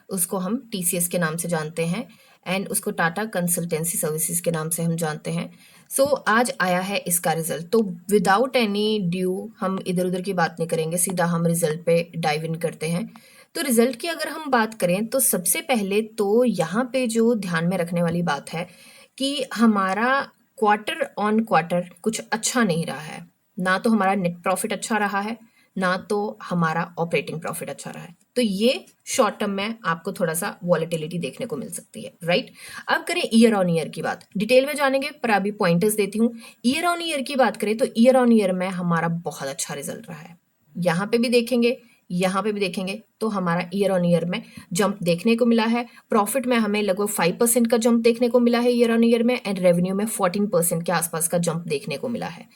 उसको हम टीसीएस के नाम से जानते हैं एंड उसको टाटा कंसल्टेंसी सर्विसेज के नाम से हम जानते हैं। सो आज आया है इसका रिजल्ट। तो विदाउट एनी ड्यू हम इधर उधर की बात नहीं करेंगे, सीधा हम रिजल्ट पे डाइव इन करते हैं। तो रिजल्ट की अगर हम बात करें तो सबसे पहले तो यहाँ पे जो ध्यान में रखने वाली बात है कि हमारा क्वार्टर ऑन क्वार्टर कुछ अच्छा नहीं रहा है। ना तो हमारा नेट प्रॉफिट अच्छा रहा है, ना तो हमारा ऑपरेटिंग प्रॉफिट अच्छा रहा है। तो ये शॉर्ट टर्म में आपको थोड़ा सा वॉलेटिलिटी देखने को मिल सकती है, राइट। अब करें ईयर ऑन ईयर की बात, डिटेल में जानेंगे पर अभी पॉइंटर्स देती हूँ। ईयर ऑन ईयर की बात करें तो ईयर ऑन ईयर में हमारा बहुत अच्छा रिजल्ट रहा है। यहाँ पे भी देखेंगे, यहाँ पे भी देखेंगे तो हमारा ईयर ऑन ईयर में जंप देखने को मिला है। प्रॉफिट में हमें लगभग 5% का जंप देखने को मिला है ईयर ऑन ईयर में, एंड रेवेन्यू में 14% के आसपास का जंप देखने को मिला है।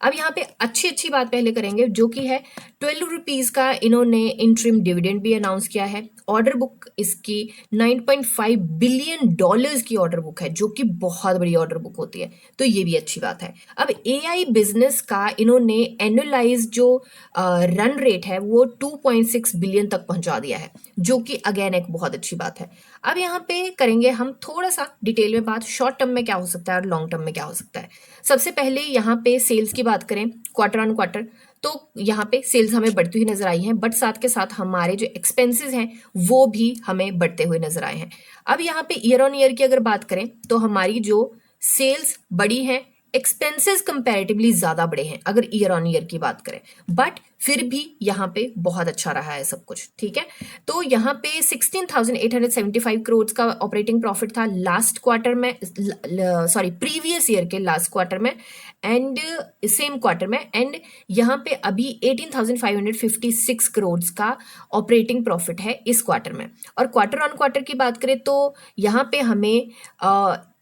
अब यहाँ पे अच्छी अच्छी बात पहले करेंगे जो कि है 12 रुपीज का इन्होंने इंटरिम डिविडेंड भी अनाउंस किया है। ऑर्डर बुक इसकी 9.5 बिलियन डॉलर्स की ऑर्डर बुक है, जो कि बहुत बड़ी ऑर्डर बुक होती है, तो ये भी अच्छी बात है। अब एआई बिजनेस का इन्होंने एनुअलाइज जो रन रेट है वो 2.6 बिलियन तक पहुंचा दिया है, जो कि अगेन एक बहुत अच्छी बात है। अब यहाँ पे करेंगे हम थोड़ा सा डिटेल में बात, शॉर्ट टर्म में क्या हो सकता है और लॉन्ग टर्म में क्या हो सकता है। सबसे पहले यहाँ पे सेल्स की बात करें क्वार्टर ऑन क्वार्टर, तो यहाँ पे सेल्स हमें बढ़ती हुई नजर आई है, बट साथ के साथ हमारे जो एक्सपेंसेस हैं वो भी हमें बढ़ते हुए नजर आए हैं। अब यहाँ पे ईयर ऑन ईयर की अगर बात करें तो हमारी जो सेल्स बढ़ी है, एक्सपेंसेस कंपैरेटिवली ज्यादा बढ़े हैं अगर ईयर ऑन ईयर की बात करें, बट फिर भी यहाँ पे बहुत अच्छा रहा है सब कुछ, ठीक है। तो यहाँ पे 16,875 करोड़ का ऑपरेटिंग प्रॉफिट था लास्ट क्वार्टर में, सॉरी प्रीवियस ईयर के लास्ट क्वार्टर में एंड सेम क्वार्टर में, एंड यहाँ पे अभी 18,556 करोड़ का ऑपरेटिंग प्रॉफिट है इस क्वार्टर में। और क्वार्टर ऑन क्वार्टर की बात करें तो यहाँ पे हमें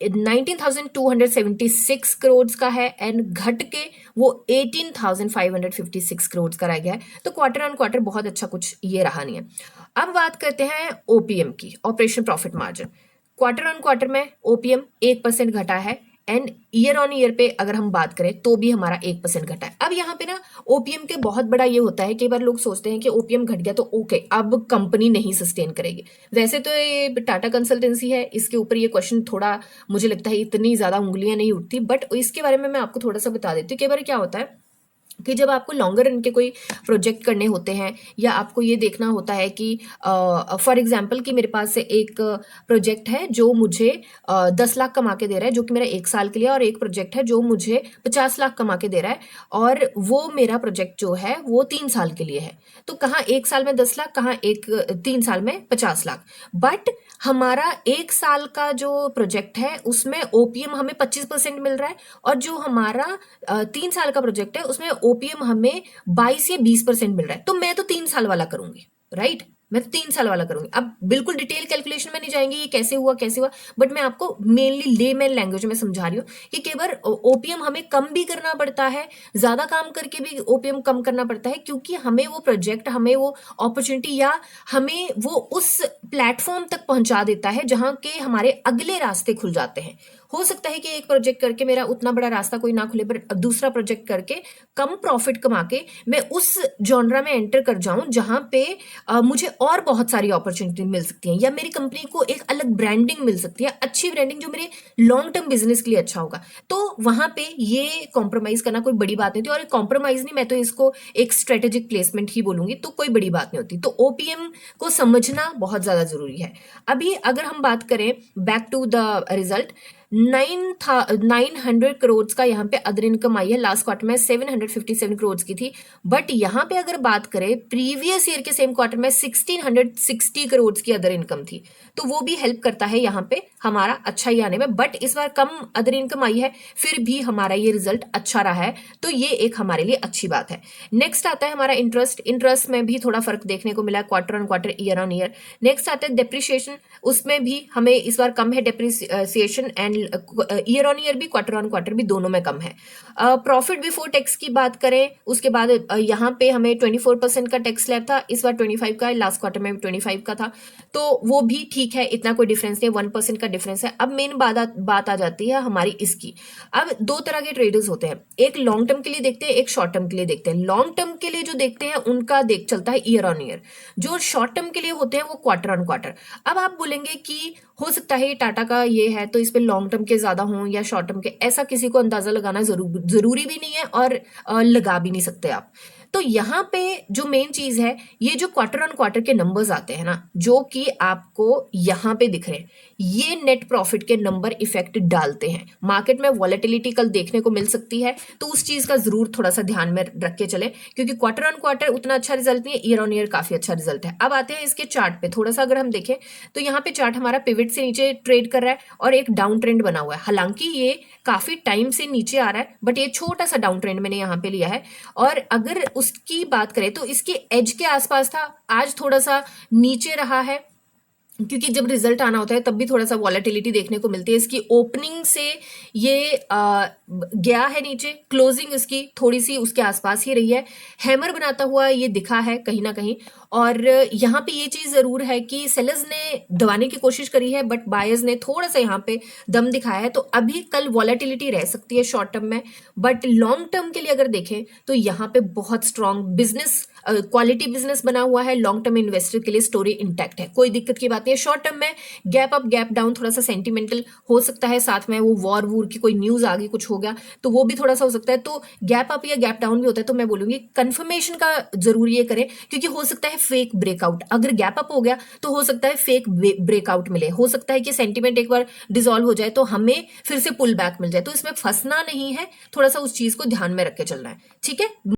19,276 करोड़ का है एंड घट के वो 18,556 करोड़ का रह गया है। तो क्वार्टर ऑन क्वार्टर बहुत अच्छा कुछ ये रहा नहीं है। अब बात करते हैं ओपीएम की, operation profit margin. Quarter on quarter में ओपीएम 1% घटा है एंड ईयर ऑन ईयर पे अगर हम बात करें तो भी हमारा 1% घटा है। अब यहाँ पे ना ओपीएम के बहुत बड़ा ये होता है, कई बार लोग सोचते हैं कि ओपीएम घट गया तो ओके अब कंपनी नहीं सस्टेन करेगी। वैसे तो ये टाटा कंसल्टेंसी है, इसके ऊपर ये क्वेश्चन थोड़ा मुझे लगता है इतनी ज्यादा उंगलियां नहीं उठती, बट इसके बारे में मैं आपको थोड़ा सा बता देती हूँ। कई बार क्या होता है कि जब आपको लॉन्गर रन के कोई प्रोजेक्ट करने होते हैं या आपको ये देखना होता है कि फॉर एग्जांपल कि मेरे पास एक प्रोजेक्ट है जो मुझे 10 लाख कमा के दे रहा है, जो कि मेरा 1 साल के लिए, और एक प्रोजेक्ट है जो मुझे 50 लाख कमा के दे रहा है और वो मेरा प्रोजेक्ट जो है वो 3 साल के लिए है। तो कहाँ 1 साल में 10 लाख, कहाँ 3 साल में 50 लाख, बट हमारा 1 साल का जो प्रोजेक्ट है उसमें ओपीएम हमें 25% मिल रहा है, और जो हमारा 3 साल का प्रोजेक्ट है उसमें ओपीएम हमें 22 या 20% मिल रहा है। तो मैं तो 3 साल वाला करूंगी, राइट, मैं तो 3 साल वाला करूंगी। अब बिल्कुल डिटेल कैलकुलेशन में नहीं जाएंगे ये कैसे हुआ कैसे हुआ, बट मैं आपको मेनली लेमैन लैंग्वेज में समझा रही हूँ कि कई बार ओपीएम हमें कम भी करना पड़ता है, ज्यादा काम करके भी ओपीएम कम करना पड़ता है, क्योंकि हमें वो प्रोजेक्ट, हमें वो अपॉर्चुनिटी या हमें वो उस प्लेटफॉर्म तक पहुंचा देता है जहां के हमारे अगले रास्ते खुल जाते हैं। हो सकता है कि एक प्रोजेक्ट करके मेरा उतना बड़ा रास्ता कोई ना खुले, पर दूसरा प्रोजेक्ट करके कम प्रॉफिट कमा के मैं उस जॉनरा में एंटर कर जाऊं जहां पे मुझे और बहुत सारी अपॉर्चुनिटी मिल सकती है, या मेरी कंपनी को एक अलग ब्रांडिंग मिल सकती है, अच्छी ब्रांडिंग जो मेरे लॉन्ग टर्म बिजनेस के लिए अच्छा होगा। तो वहां पे ये कॉम्प्रोमाइज करना कोई बड़ी बात नहीं थी, और कॉम्प्रोमाइज नहीं, मैं तो इसको एक स्ट्रेटेजिक प्लेसमेंट ही बोलूंगी, तो कोई बड़ी बात नहीं होती। तो ओपीएम को समझना बहुत ज्यादा जरूरी है। अभी अगर हम बात करें back to the result, 900 crore का यहाँ पे अदर इनकम आई है। लास्ट क्वार्टर में 757 करोड़ की थी, बट यहाँ पे अगर बात करें प्रीवियस ईयर के सेम क्वार्टर में 1660 करोड़ की अदर इनकम थी, तो वो भी हेल्प करता है यहाँ पे हमारा अच्छा ही आने में। बट इस बार कम अदर इनकम आई है, फिर भी हमारा ये रिजल्ट अच्छा रहा है, तो ये एक हमारे लिए अच्छी बात है। नेक्स्ट आता है हमारा इंटरेस्ट। इंटरेस्ट में भी थोड़ा फर्क देखने को मिला quarter on quarter, year on year. Next आता है डेप्रिसिएशन, उसमें भी हमें इस बार कम है depreciation, and and year on year भी, क्वार्टर ऑन क्वार्टर भी, दोनों में कम है। प्रॉफिट बिफोर टैक्स की बात करें, उसके बाद यहाँ पे हमें 24% का टैक्स स्लैब था, इस बार 25 का है, लास्ट क्वार्टर में 25 का था, तो वो भी ठीक है, इतना कोई डिफरेंस नहीं, 1% का डिफरेंस है। अब मेन बात आ जाती है हमारी इसकी। अब दो तरह के ट्रेडर्स होते हैं, एक लॉन्ग टर्म के लिए देखते हैं, एक शॉर्ट टर्म के लिए देखते हैं। लॉन्ग टर्म के लिए जो देखते हैं उनका चलता है ईयर ऑन ईयर, जो शॉर्ट टर्म के लिए होते हैं वो क्वार्टर ऑन क्वार्टर। अब आप बोलेंगे कि हो सकता है टाटा का ये है तो इस पे लॉन्ग टर्म के ज्यादा हों या शॉर्ट टर्म के, ऐसा किसी को अंदाजा लगाना जरूरी भी नहीं है और लगा भी नहीं सकते आप। तो यहाँ पे जो मेन चीज है, ये जो क्वार्टर ऑन क्वार्टर के नंबर्स आते हैं ना, जो कि आपको यहाँ पे दिख रहे हैं, ये नेट प्रॉफिट के नंबर इफेक्ट डालते हैं। मार्केट में वॉलेटिलिटी कल देखने को मिल सकती है, तो उस चीज का जरूर थोड़ा सा ध्यान में रख के चले, क्योंकि क्वार्टर ऑन क्वार्टर उतना अच्छा रिजल्ट नहीं है, ईयर ऑन ईयर काफी अच्छा रिजल्ट है। अब आते हैं इसके चार्ट पे, थोड़ा सा अगर हम देखें तो यहाँ पे चार्ट हमारा पिवट से नीचे ट्रेड कर रहा है और एक डाउन ट्रेंड बना हुआ है। हालांकि ये काफी टाइम से नीचे आ रहा है, बट ये छोटा सा डाउन ट्रेंड मैंने यहाँ पे लिया है। और अगर उसकी बात करें तो इसके एज के आसपास था, आज थोड़ा सा नीचे रहा है, क्योंकि जब रिजल्ट आना होता है तब भी थोड़ा सा वॉलेटिलिटी देखने को मिलती है। इसकी ओपनिंग से ये गया है नीचे, क्लोजिंग इसकी थोड़ी सी उसके आसपास ही रही है, हैमर बनाता हुआ ये दिखा है कहीं ना कहीं। और यहाँ पे ये चीज जरूर है कि सेलर्स ने दबाने की कोशिश करी है, बट बायर्स ने थोड़ा सा यहाँ पे दम दिखाया है। तो अभी कल वॉलेटिलिटी रह सकती है शॉर्ट टर्म में, बट लॉन्ग टर्म के लिए अगर देखें तो यहाँ पे बहुत स्ट्रॉन्ग बिजनेस, क्वालिटी बिजनेस बना हुआ है। लॉन्ग टर्म इन्वेस्टर के लिए स्टोरी इंटैक्ट है, कोई दिक्कत की बात नहीं है। शॉर्ट टर्म में गैप अप गैप डाउन थोड़ा सा सेंटिमेंटल हो सकता है, साथ में वो वॉर की कोई न्यूज आ गई, कुछ हो गया तो वो भी थोड़ा सा हो सकता है। तो गैप अप या गैप डाउन भी होता है, तो मैं बोलूंगी कंफर्मेशन का जरूर ये करें, क्योंकि हो सकता है फेक ब्रेकआउट, अगर गैप अप हो गया तो हो सकता है फेक ब्रेकआउट मिले, हो सकता है कि सेंटिमेंट एक बार डिसॉल्व हो जाए तो हमें फिर से पुल बैक मिल जाए। तो इसमें फंसना नहीं है, थोड़ा सा उस चीज को ध्यान में रख के चलना है, ठीक है।